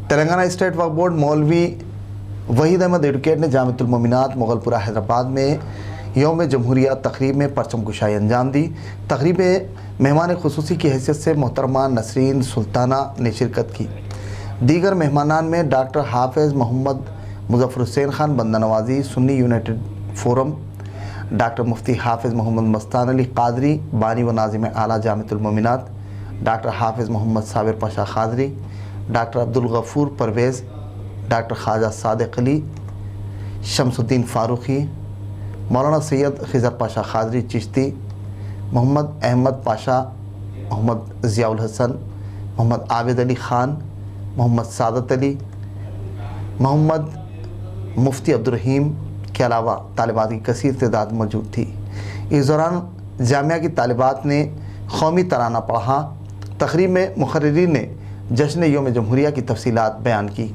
Telangana state وقف board مولوی Waheed Ahmad advocate نے جامعۃ المومنات مغل پورہ حیدرآباد میں یوم جمہوریہ تقریب میں پرچم کشائی انجام دی۔ تقریب میں مہمان خصوصی کی حیثیت سے محترمہ نسرین سلطانہ نے شرکت کی۔ دیگر مہمانان میں ڈاکٹر حافظ محمد مظفر حسین خان بندہ نوازی سنی یونائٹڈ فورم، ڈاکٹر مفتی حافظ محمد مستان علی قادری بانی و ناظم اعلیٰ جامعۃ المومنات، ڈاکٹر حافظ محمد صابر پاشا قادری، ڈاکٹر عبدالغفور پرویز، ڈاکٹر خواجہ صادق علی، شمس الدین فاروقی، مولانا سید خضر پاشا قادری چشتی، محمد احمد پاشا، محمد ضیاء الحسن، محمد عابد علی خان، محمد سعادت علی، محمد مفتی عبدالرحیم کے علاوہ طالبات کی کثیر تعداد موجود تھی۔ اس دوران جامعہ کی طالبات نے قومی ترانہ پڑھا۔ تقریب میں مقررین نے جشن یوم جمہوریہ کی تفصیلات بیان کی۔